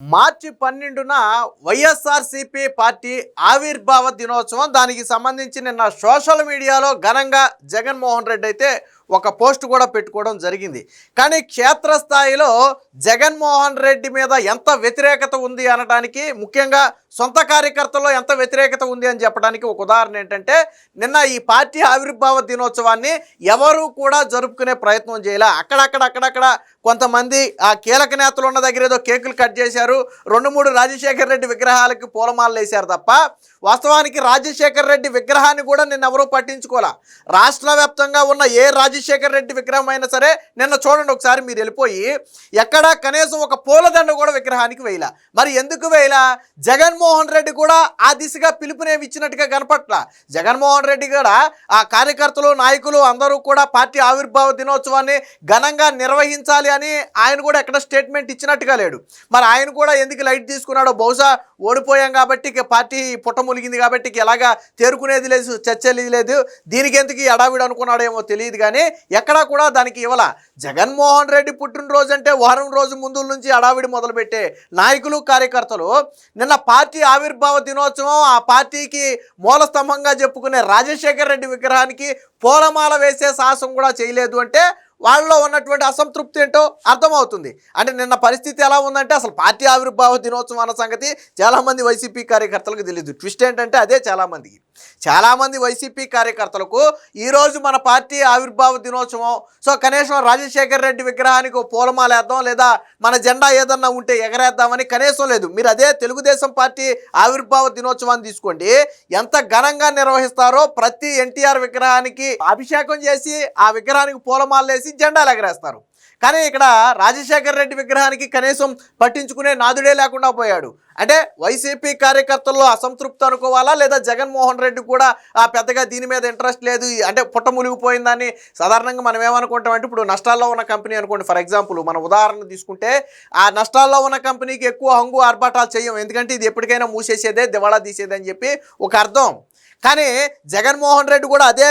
మార్చి 12న YSRCP party ఆవిర్భావ దినోత్సవం. దానికి సంబంధించి నిన్న సోషల్ మీడియాలో ఘనంగా జగన్మోహన్ రెడ్డి అయితే ఒక పోస్ట్ కూడా పెట్టుకోవడం జరిగింది. కానీ క్షేత్రస్థాయిలో జగన్మోహన్ రెడ్డి మీద ఎంత వ్యతిరేకత ఉంది అనడానికి, ముఖ్యంగా సొంత కార్యకర్తల్లో ఎంత వ్యతిరేకత ఉంది అని చెప్పడానికి ఒక ఉదాహరణ ఏంటంటే, నిన్న ఈ పార్టీ ఆవిర్భావ దినోత్సవాన్ని ఎవరు కూడా జరుపుకునే ప్రయత్నం చేయాల. అక్కడక్కడ కొంతమంది ఆ కీలక నేతలు ఉన్న దగ్గర ఏదో కేకులు కట్ చేశారు, 2-3 రాజశేఖర్ రెడ్డి విగ్రహాలకి పూలమాలలు వేశారు తప్ప వాస్తవానికి రాజశేఖర్ రెడ్డి విగ్రహాన్ని కూడా నిన్న ఎవరూ పట్టించుకోలే. రాష్ట్ర వ్యాప్తంగా ఉన్న ఏ రాజశేఖర్ రెడ్డి విగ్రహం అయినా సరే నిన్న చూడండి ఒకసారి, మీరు వెళ్ళిపోయి ఎక్కడా కనీసం ఒక పూలదండ కూడా విగ్రహానికి వేయలా. మరి ఎందుకు వేయలా? జగన్మోహన్ రెడ్డి కూడా ఆ దిశగా పిలుపునేమి ఇచ్చినట్టుగా కనపట్ల. జగన్మోహన్ రెడ్డి కూడా ఆ కార్యకర్తలు, నాయకులు అందరూ కూడా పార్టీ ఆవిర్భావ దినోత్సవాన్ని ఘనంగా నిర్వహించాలి అని ఆయన కూడా ఎక్కడ స్టేట్మెంట్ ఇచ్చినట్టుగా లేడు. మరి ఆయన కూడా ఎందుకు లైట్ తీసుకున్నాడో, బహుశా ఓడిపోయాం కాబట్టి ఇక పార్టీ పుట్ట ములిగింది కాబట్టి ఇక ఎలాగా తేరుకునేది లేదు, చర్చలు లేదు, దీనికి ఎందుకు ఈ అడావిడ అనుకున్నాడేమో తెలియదు. కానీ ఎక్కడా కూడా దానికి ఇవ్వాల. జగన్మోహన్ రెడ్డి పుట్టినరోజు అంటే వారం రోజు ముందు నుంచి అడావిడి మొదలుపెట్టే నాయకులు, కార్యకర్తలు నిన్న పార్టీ ఆవిర్భావ దినోత్సవం, ఆ పార్టీకి మూల స్తంభంగా చెప్పుకునే రాజశేఖర్ రెడ్డి విగ్రహానికి పూలమాల వేసే సాహసం కూడా చేయలేదు అంటే వాళ్ళలో ఉన్నటువంటి అసంతృప్తి ఏంటో అర్థమవుతుంది. అంటే నిన్న పరిస్థితి ఎలా ఉందంటే, అసలు పార్టీ ఆవిర్భావ దినోత్సవం అన్న సంగతి చాలామంది వైసీపీ కార్యకర్తలకు తెలియదు. ట్విస్ట్ ఏంటంటే అదే చాలామంది వైసీపీ కార్యకర్తలకు ఈరోజు మన పార్టీ ఆవిర్భావ దినోత్సవం, సో కనీసం రాజశేఖర్ రెడ్డి విగ్రహానికి పూలమాల వేద్దాం, లేదా మన జెండా ఏదన్నా ఉంటే ఎగరేద్దామని కనీసం లేదు. మీరు అదే తెలుగుదేశం పార్టీ ఆవిర్భావ దినోత్సవాన్ని తీసుకోండి, ఎంత ఘనంగా నిర్వహిస్తారో. ప్రతి ఎన్టీఆర్ విగ్రహానికి అభిషేకం చేసి ఆ విగ్రహానికి పూలమాల వేసి జెండాలు ఎగరేస్తారు. కానీ ఇక్కడ రాజశేఖర్ రెడ్డి విగ్రహానికి కనీసం పట్టించుకునే నాదుడే లేకుండా పోయాడు. అంటే వైసీపీ కార్యకర్తల్లో అసంతృప్తి అనుకోవాలా, లేదా జగన్మోహన్ రెడ్డి కూడా పెద్దగా దీని మీద ఇంట్రెస్ట్ లేదు, అంటే పుట్ట మునిగిపోయిందని. సాధారణంగా మనం ఏమనుకుంటామంటే, ఇప్పుడు నష్టాల్లో ఉన్న కంపెనీ అనుకోండి, ఫర్ ఎగ్జాంపుల్ మన ఉదాహరణ తీసుకుంటే, ఆ నష్టాల్లో ఉన్న కంపెనీకి ఎక్కువ హంగు ఆర్భాటాలు చేయం, ఎందుకంటే ఇది ఎప్పటికైనా మూసేసేదే, దివాళా తీసేదని చెప్పి ఒక అర్థం. కానీ జగన్మోహన్ రెడ్డి కూడా అదే,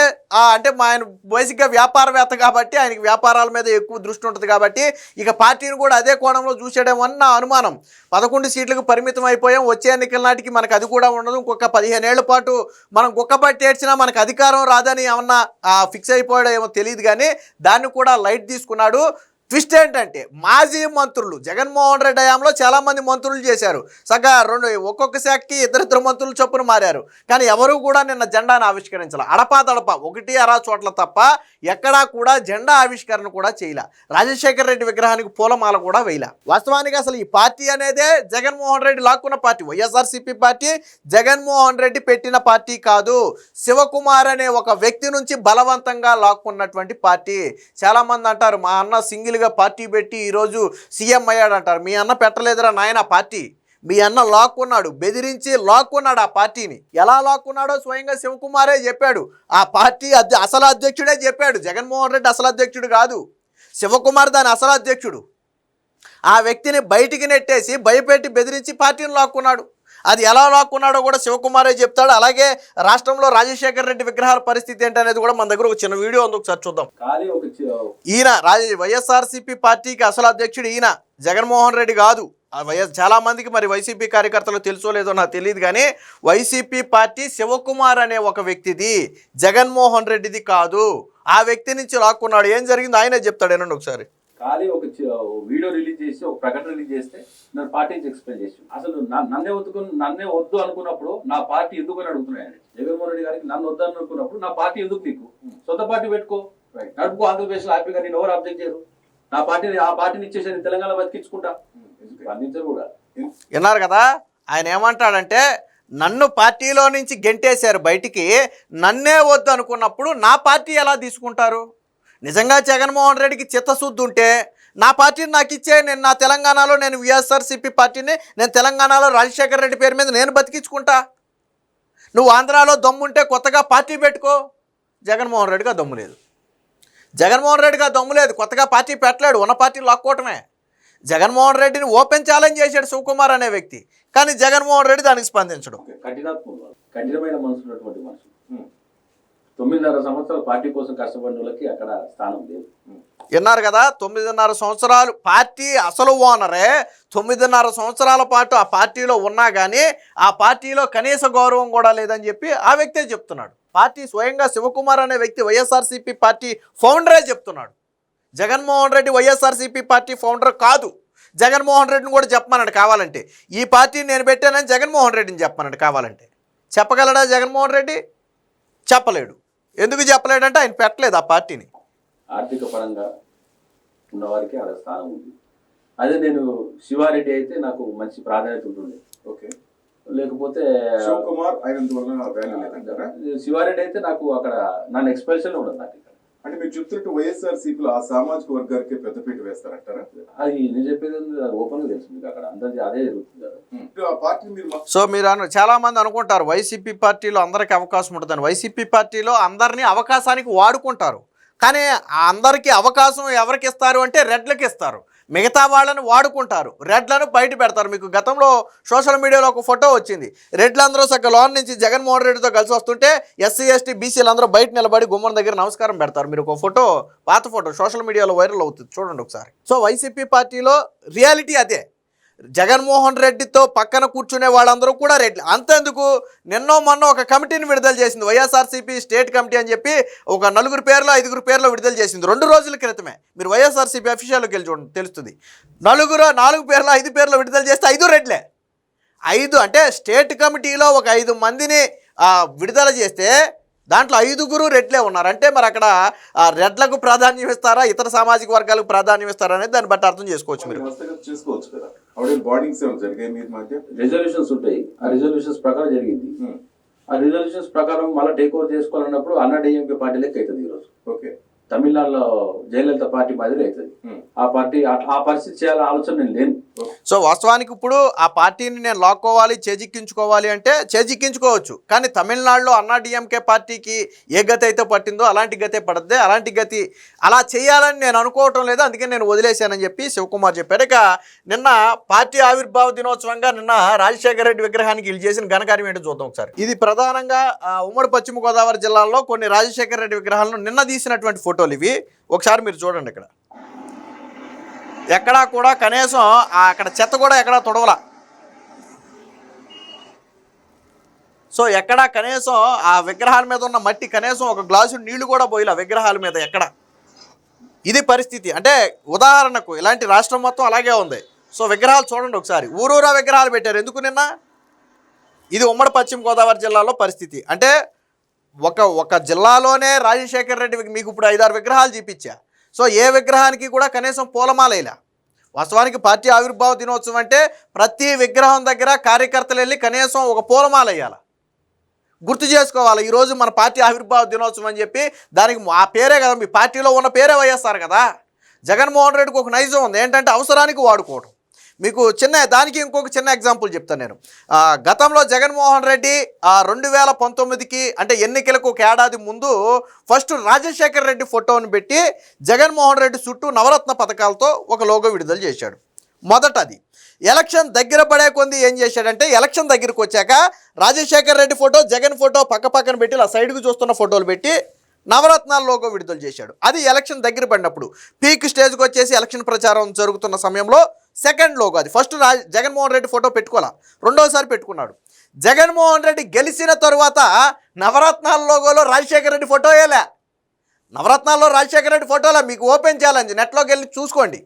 అంటే ఆయన బేసిక్గా వ్యాపారవేత్త కాబట్టి ఆయనకి వ్యాపారాల మీద ఎక్కువ దృష్టి ఉంటుంది కాబట్టి ఇక పార్టీని కూడా అదే కోణంలో చూసేయడం అని నా అనుమానం. 11 సీట్లకు పరిమితం అయిపోయాం, వచ్చే ఎన్నికల నాటికి మనకు అది కూడా ఉండదు, ఇంకొక 15 ఏళ్ల పాటు మనం గుక్కబట్టి ఏడ్చినా మనకు అధికారం రాదని ఏమన్నా ఫిక్స్ అయిపోయాడో ఏమో తెలియదు. కానీ దాన్ని కూడా లైట్ తీసుకున్నాడు. ట్విస్ట్ ఏంటంటే, మాజీ మంత్రులు జగన్మోహన్ రెడ్డి హయాంలో చాలామంది మంత్రులు చేశారు, సగా ఒక్కొక్క శాఖకి ఇద్దరిద్దరు మంత్రులు చొప్పున మారారు. కానీ ఎవరు కూడా నిన్న జెండాను ఆవిష్కరించాల. అడపాదడప 1-6 చోట్ల తప్ప ఎక్కడా కూడా జెండా ఆవిష్కరణ కూడా చేయలే. రాజశేఖర్ రెడ్డి విగ్రహానికి పూలమాల కూడా వేయలే. వాస్తవానికి అసలు ఈ పార్టీ అనేదే జగన్మోహన్ రెడ్డి లాక్కున్న పార్టీ. వైఎస్ఆర్సీపీ పార్టీ జగన్మోహన్ రెడ్డి పెట్టిన పార్టీ కాదు, శివకుమార్ అనే ఒక వ్యక్తి నుంచి బలవంతంగా లాక్కున్నటువంటి పార్టీ. చాలామంది అంటారు, మా అన్న సింగిల్ పార్టీ పెట్టి ఈరోజు సీఎం అయ్యాడంటారు. మీ అన్న పెట్టలేదురా నాయన పార్టీ, మీ అన్న లాక్కున్నాడు, బెదిరించి లాక్కున్నాడు ఆ పార్టీని. ఎలా లాక్కున్నాడో స్వయంగా శివకుమారే చెప్పాడు. ఆ పార్టీ అసలు అధ్యక్షుడే చెప్పాడు, జగన్మోహన్ రెడ్డి అసలు అధ్యక్షుడు కాదు, శివకుమార్ దాని అసలు అధ్యక్షుడు. ఆ వ్యక్తిని బయటికి నెట్టేసి భయపెట్టి బెదిరించి పార్టీని లాక్కున్నాడు. అది ఎలా లాక్కున్నాడో కూడా శివకుమారే చెప్తాడు. అలాగే రాష్ట్రంలో రాజశేఖర్ రెడ్డి విగ్రహాల పరిస్థితి ఏంటనేది కూడా మన దగ్గర ఒక చిన్న వీడియో ఉంది, ఒకసారి చూద్దాం. ఈయన వైఎస్ఆర్సీపీ పార్టీకి అసలు అధ్యక్షుడు ఈయన, జగన్మోహన్ రెడ్డి కాదు. చాలా మందికి మరి వైసీపీ కార్యకర్తలు తెలుసో లేదో నాకు తెలియదు, కానీ వైసీపీ పార్టీ శివకుమార్ అనే ఒక వ్యక్తిది, జగన్మోహన్ రెడ్డిది కాదు. ఆ వ్యక్తి నుంచి లాక్కున్నాడు. ఏం జరిగింది ఆయనే చెప్తాడు, ఏనండి ఒకసారి. ఒక వీడియో రిలీజ్ చేసి, ఒక ప్రకటన రిలీజ్ చేస్తే నన్ను పార్టీ నుంచి ఎక్స్ప్లెయిన్ చేసి, అసలు నన్నే వద్దు అనుకున్నప్పుడు నా పార్టీ ఎందుకు అని అడుగుతున్నాయండి. జగన్మోహన్ రెడ్డి గారికి నన్ను వద్దు అనుకున్నప్పుడు నా పార్టీ ఎందుకు, నీకు సొంత పార్టీ పెట్టుకో, నడుపుకో, ఆంధ్రప్రదేశ్ లో హ్యాపీగా, నేను ఎవరు అబ్జెక్ట్ చేయరు, ఆ పార్టీని ఇచ్చేసి తెలంగాణ బతికించుకుంటా. అందించరు కూడా. విన్నారు కదా, ఆయన ఏమంటాడంటే, నన్ను పార్టీలో నుంచి గెంటేశారు బయటికి, నన్నే వద్దు అనుకున్నప్పుడు నా పార్టీ ఎలా తీసుకుంటారు? నిజంగా జగన్మోహన్ రెడ్డికి చిత్తశుద్ధి ఉంటే నా పార్టీని నాకు ఇచ్చే, నేను నా తెలంగాణలో నేను వైఎస్ఆర్సీపీ పార్టీని నేను తెలంగాణలో రాజశేఖర్ రెడ్డి పేరు మీద నేను బతికించుకుంటా. నువ్వు ఆంధ్రాలో దమ్ముంటే కొత్తగా పార్టీ పెట్టుకో. జగన్మోహన్ రెడ్డిగా దమ్ము లేదు, కొత్తగా పార్టీ పెట్టలేడు, ఉన్న పార్టీ లాక్కోవటమే. జగన్మోహన్ రెడ్డిని ఓపెన్ ఛాలెంజ్ చేశాడు శివకుమార్ అనే వ్యక్తి, కానీ జగన్మోహన్ రెడ్డి దానికి స్పందించడం. కఠినమైన మనసు ఉన్నటువంటి మనుషులు 9.5 సంవత్సరాలు పార్టీ కోసం కష్టపడిన వాళ్ళకి అక్కడ స్థానం లేదు. విన్నారు కదా, 9.5 సంవత్సరాలు పార్టీ అసలు ఓనరే 9.5 సంవత్సరాల పాటు ఆ పార్టీలో ఉన్నా కానీ ఆ పార్టీలో కనీస గౌరవం కూడా లేదని చెప్పి ఆ వ్యక్తే చెప్తున్నాడు. పార్టీ స్వయంగా శివకుమార్ అనే వ్యక్తి వైఎస్ఆర్సీపీ పార్టీ ఫౌండరే చెప్తున్నాడు. జగన్మోహన్ రెడ్డి వైఎస్ఆర్సీపీ పార్టీ ఫౌండర్ కాదు. జగన్మోహన్ రెడ్డిని కూడా చెప్పమన్నాడు కావాలంటే. ఈ పార్టీని నేను పెట్టానని జగన్మోహన్ రెడ్డిని చెప్పమన్నాడు కావాలంటే. చెప్పగలడా జగన్మోహన్ రెడ్డి? చెప్పలేడు. ఎందుకు చెప్పలేడంటే ఆయన పెట్టలేదు ఆ పార్టీని. ఆర్థిక పరంగా ఉన్నవారికి అక్కడ స్థానం ఉంది. అదే నేను శివారెడ్డి అయితే నాకు మంచి ప్రాధాన్యత ఉంటుంది. ఓకే, లేకపోతే శివకుమార్ అయినందువల్ల వాల్యూ లేదంటారా? శివారెడ్డి అయితే నాకు అక్కడ నన్ను ఎక్స్ప్రెషన్ ఉండదు నాకు ఇక్కడ. అంటే మీరు చెప్తున్నట్టు వైఎస్ఆర్సీపీలో ఆ సామాజిక వర్గానికి పెద్దపీట వేస్తారంటారా? అది నేను చెప్పేది ఓపెన్ గా తెలుసు మీకు, అక్కడ అందరికీ అదే జరుగుతుంది కదా. ఆ పార్టీ మీరు సో మీరు చాలా మంది అనుకుంటారు వైసీపీ పార్టీలో అందరికీ అవకాశం ఉంటుందని. వైసీపీ పార్టీలో అందరినీ అవకాశానికి వాడుకుంటారు. కానీ అందరికీ అవకాశం ఎవరికి ఇస్తారు అంటే రెడ్లకి ఇస్తారు. మిగతా వాళ్ళని వాడుకుంటారు, రెడ్లను బయట పెడతారు. మీకు గతంలో సోషల్ మీడియాలో ఒక ఫోటో వచ్చింది. రెడ్లందరూ సగం లోన్ నుంచి జగన్మోహన్ రెడ్డితో కలిసి వస్తుంటే ఎస్సీ ఎస్టీ బీసీలు అందరూ బయట నిలబడి గుమ్మం దగ్గర నమస్కారం పెడతారు. మీరు ఒక ఫోటో, పాత ఫోటో సోషల్ మీడియాలో వైరల్ అవుతుంది, చూడండి ఒకసారి. సో వైసీపీ పార్టీలో రియాలిటీ అదే. జగన్మోహన్ రెడ్డితో పక్కన కూర్చునే వాళ్ళందరూ కూడా రెడ్లు. అంతేందుకు నిన్నో మొన్న ఒక కమిటీని విడుదల చేసింది వైఎస్ఆర్సీపీ స్టేట్ కమిటీ అని చెప్పి. ఒక 4 పేర్లు 5 పేర్లు విడుదల చేసింది 2 రోజుల క్రితమే. మీరు వైఎస్ఆర్సీపీ అఫీషియల్కి వెళ్ళి చూడండి, తెలుస్తుంది. 4 పేర్లు 5 పేర్లు విడుదల చేస్తే 5 రెడ్లే. 5 అంటే స్టేట్ కమిటీలో ఒక 5 మందిని విడుదల చేస్తే దాంట్లో 5 రెడ్లే ఉన్నారు. అంటే మరి అక్కడ రెడ్లకు ప్రాధాన్యం ఇస్తారా, ఇతర సామాజిక వర్గాలకు ప్రాధాన్యం ఇస్తారా అనేది దాన్ని బట్టి అర్థం చేసుకోవచ్చు. మీరు చేసుకోవచ్చు కదా. ఆవిడ బాండింగ్స్ ఏమైనా జరిగాయి మీ మధ్య? రిజల్యూషన్స్ ఉంటాయి, ఆ రిజల్యూషన్స్ ప్రకారం జరిగింది. ఆ రిజల్యూషన్స్ ప్రకారం మళ్ళీ టేక్ ఓవర్ చేసుకోవాలన్నప్పుడు అన్నా డిఎంకే పార్టీ లెక్క అవుతుంది ఈరోజు. ఓకే, తమిళనాడులో జయలలిత పార్టీ మాదిరి అవుతుంది ఆ పార్టీ. ఆ పరిస్థితి చేయాలని ఆలోచన నేను లేను. సో వాస్తవానికి ఇప్పుడు ఆ పార్టీని నేను లాక్కోవాలి, చేజిక్కించుకోవాలి అంటే చేజిక్కించుకోవచ్చు. కానీ తమిళనాడులో అన్నా డిఎంకే పార్టీకి ఏ గతి అయితే పట్టిందో అలాంటి గతే పడద్దే. అలాంటి గతి అలా చేయాలని నేను అనుకోవటం లేదు, అందుకే నేను వదిలేశానని చెప్పి శివకుమార్ చెప్పారు. ఇక నిన్న పార్టీ ఆవిర్భావ దినోత్సవంగా నిన్న రాజశేఖర రెడ్డి విగ్రహానికి వీళ్ళు చేసిన ఘనకార్యం ఏంటో చూద్దాం ఒకసారి. ఇది ప్రధానంగా ఉమ్మడి పశ్చిమ గోదావరి జిల్లాలో కొన్ని రాజశేఖర రెడ్డి విగ్రహాలను నిన్న తీసినటువంటి ఫోటోలు ఇవి. ఒకసారి మీరు చూడండి. ఇక్కడ ఎక్కడా కూడా కనీసం అక్కడ చెత్త కూడా ఎక్కడా తొడవల. సో ఎక్కడా కనీసం ఆ విగ్రహాల మీద ఉన్న మట్టి కనీసం ఒక గ్లాసు నీళ్లు కూడా పోయిలా విగ్రహాల మీద ఎక్కడ. ఇది పరిస్థితి. అంటే ఉదాహరణకు ఇలాంటి రాష్ట్రం మొత్తం అలాగే ఉంది. సో విగ్రహాలు చూడండి ఒకసారి. ఊరూరా విగ్రహాలు పెట్టారు. ఎందుకు నిన్న? ఇది ఉమ్మడి పశ్చిమ గోదావరి జిల్లాలో పరిస్థితి. అంటే ఒక జిల్లాలోనే రాజశేఖర రెడ్డి మీకు ఇప్పుడు 5-6 విగ్రహాలు చూపించా. సో ఏ విగ్రహానికి కూడా కనీసం పూలమాలేలా. వాస్తవానికి పార్టీ ఆవిర్భావ దినోత్సవం అంటే ప్రతి విగ్రహం దగ్గర కార్యకర్తలు వెళ్ళి కనీసం ఒక పూలమాల వేయాలి, గుర్తు చేసుకోవాలి. ఈరోజు మన పార్టీ ఆవిర్భావ దినోత్సవం అని చెప్పి దానికి ఆ పేరే కదా, మీ పార్టీలో ఉన్న పేరే వైఎస్ఆర్ కదా. జగన్మోహన్ రెడ్డికి ఒక నైజం ఉంది ఏంటంటే అవసరానికి వాడుకోవడం. మీకు దానికి ఇంకొక చిన్న ఎగ్జాంపుల్ చెప్తాను నేను. గతంలో జగన్మోహన్ రెడ్డి 2019కి అంటే ఎన్నికలకు ఒక ఏడాది ముందు ఫస్ట్ రాజశేఖర రెడ్డి ఫోటోను పెట్టి జగన్మోహన్ రెడ్డి చుట్టూ నవరత్న పథకాలతో ఒక లోగో విడుదల చేశాడు. మొదటది. ఎలక్షన్ దగ్గర పడే కొంది ఏం చేశాడంటే ఎలక్షన్ దగ్గరికి వచ్చాక రాజశేఖర రెడ్డి ఫోటో జగన్ ఫోటో పక్కన పెట్టి ఇలా సైడ్కి చూస్తున్న ఫోటోలు పెట్టి నవరత్నాల లోగో విడుదల చేశాడు. అది ఎలక్షన్ దగ్గర పడినప్పుడు పీక్ స్టేజ్కి వచ్చేసి ఎలక్షన్ ప్రచారం జరుగుతున్న సమయంలో సెకండ్ లోగో అది. ఫస్ట్ జగన్మోహన్ రెడ్డి ఫోటో పెట్టుకోవాలా, రెండోసారి పెట్టుకున్నాడు. జగన్మోహన్ రెడ్డి గెలిచిన తరువాత నవరత్నాల లోగోలో రాజశేఖర రెడ్డి ఫోటో వేయలే. నవరత్నాల్లో రాజశేఖర రెడ్డి ఫోటోలా మీకు ఓపెన్ చేయాలని నెట్లోకి వెళ్ళి చూసుకోండి.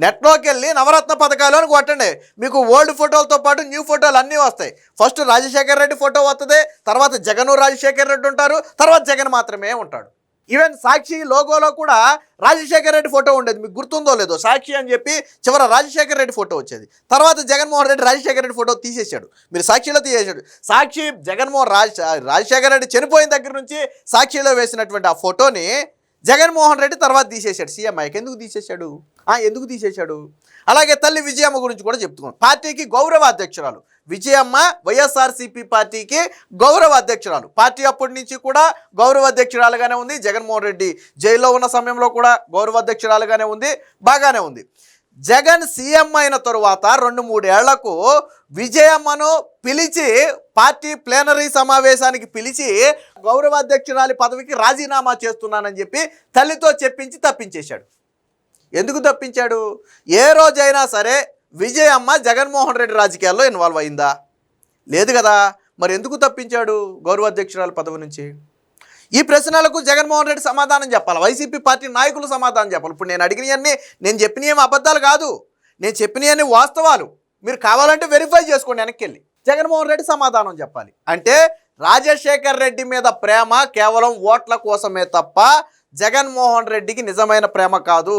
నెట్లోకి వెళ్ళి నవరత్న పథకాలు అని కొట్టండి, మీకు ఓల్డ్ ఫోటోలతో పాటు న్యూ ఫోటోలు అన్నీ వస్తాయి. ఫస్ట్ రాజశేఖర రెడ్డి ఫోటో వస్తుంది, తర్వాత జగన్ రాజశేఖర రెడ్డి ఉంటారు, తర్వాత జగన్ మాత్రమే ఉంటాడు. ఈవెన్ సాక్షి లోగోలో కూడా రాజశేఖర రెడ్డి ఫోటో ఉండేది, మీకు గుర్తుందో లేదో. సాక్షి అని చెప్పి చివర రాజశేఖర రెడ్డి ఫోటో వచ్చేది. తర్వాత జగన్మోహన్ రెడ్డి రాజశేఖర రెడ్డి ఫోటో తీసేశాడు. మీరు సాక్షిలో తీసేశాడు. సాక్షి రాజశేఖర రెడ్డి చనిపోయిన దగ్గర నుంచి సాక్షిలో వేసినటువంటి ఆ ఫోటోని జగన్మోహన్ రెడ్డి తర్వాత తీసేశాడు. సీఎం అయ్యాక ఎందుకు తీసేశాడు? అలాగే తల్లి విజయమ్మ గురించి కూడా చెప్తున్నాం. పార్టీకి గౌరవ అధ్యక్షురాలు విజయమ్మ, వైఎస్ఆర్సీపీ పార్టీకి గౌరవ అధ్యక్షురాలు. పార్టీ అప్పటి నుంచి కూడా గౌరవ అధ్యక్షురాలుగానే ఉంది. జగన్మోహన్ రెడ్డి జైల్లో ఉన్న సమయంలో కూడా గౌరవ అధ్యక్షురాలుగానే ఉంది, బాగానే ఉంది. జగన్ సీఎం అయిన తరువాత 2-3 ఏళ్లకు విజయమ్మను పిలిచి పార్టీ ప్లేనరీ సమావేశానికి పిలిచి గౌరవాధ్యక్షురాలి పదవికి రాజీనామా చేస్తున్నానని చెప్పి తల్లితో చెప్పించి తప్పించేశాడు. ఎందుకు తప్పించాడు? ఏ రోజైనా సరే విజయమ్మ జగన్మోహన్ రెడ్డి రాజకీయాల్లో ఇన్వాల్వ్ అయిందా? లేదు కదా. మరి ఎందుకు తప్పించాడు గౌరవాధ్యక్షురాలి పదవి నుంచి? ఈ ప్రశ్నలకు జగన్మోహన్ రెడ్డి సమాధానం చెప్పాలి, వైసీపీ పార్టీ నాయకులు సమాధానం చెప్పాలి. ఇప్పుడు నేను అడిగినవన్నీ, నేను చెప్పినవి అబద్ధాలు కాదు, నేను చెప్పినవన్నీ వాస్తవాలు. మీరు కావాలంటే వెరిఫై చేసుకోండి వెనక్కి వెళ్ళి. జగన్మోహన్ రెడ్డి సమాధానం చెప్పాలి. అంటే రాజశేఖర్ రెడ్డి మీద ప్రేమ కేవలం ఓట్ల కోసమే తప్ప జగన్మోహన్ రెడ్డికి నిజమైన ప్రేమ కాదు.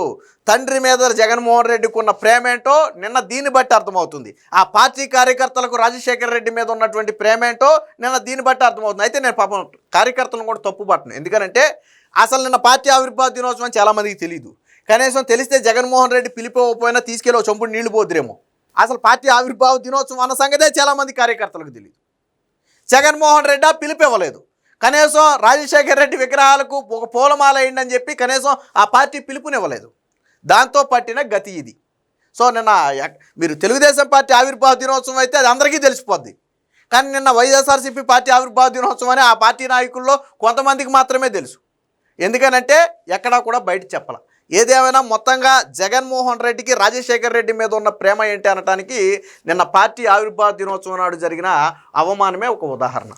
తండ్రి మీద జగన్మోహన్ రెడ్డికి ఉన్న ప్రేమ ఏంటో నిన్న దీన్ని బట్టి అర్థమవుతుంది. ఆ పార్టీ కార్యకర్తలకు రాజశేఖర్ రెడ్డి మీద ఉన్నటువంటి ప్రేమ ఏంటో నిన్న దీన్ని బట్టి అర్థమవుతుంది. అయితే నేను పాపం కార్యకర్తలను కూడా తప్పు పట్టను. ఎందుకంటే అసలు నిన్న పార్టీ ఆవిర్భావ దినోత్సవం చాలామందికి తెలియదు. కనీసం తెలిస్తే జగన్మోహన్ రెడ్డి పిలిపోకపోయినా తీసుకెళ్ళి ఒక చంపుడు నీళ్లు పోద్దురేమో. అసలు పార్టీ ఆవిర్భావ దినోత్సవం అన్న సంగతే చాలామంది కార్యకర్తలకు తెలియదు. జగన్మోహన్ రెడ్డి పిలిపివ్వలేదు. కనీసం రాజశేఖర్ రెడ్డి విగ్రహాలకు ఒక పూలమాల అయిందని చెప్పి కనీసం ఆ పార్టీ పిలుపునివ్వలేదు. దాంతో పట్టిన గతి ఇది. సో నిన్న మీరు తెలుగుదేశం పార్టీ ఆవిర్భావ దినోత్సవం అయితే అది అందరికీ తెలిసిపోద్ది. కానీ నిన్న వైఎస్ఆర్సీపీ పార్టీ ఆవిర్భావ దినోత్సవం అని ఆ పార్టీ నాయకుల్లో కొంతమందికి మాత్రమే తెలుసు. ఎందుకనంటే ఎక్కడా కూడా బయట చెప్పాల. ఏదేమైనా మొత్తంగా జగన్మోహన్ రెడ్డికి రాజశేఖర్ రెడ్డి మీద ఉన్న ప్రేమ ఏంటి అనటానికి నిన్న పార్టీ ఆవిర్భావ దినోత్సవం నాడు జరిగిన అవమానమే ఒక ఉదాహరణ.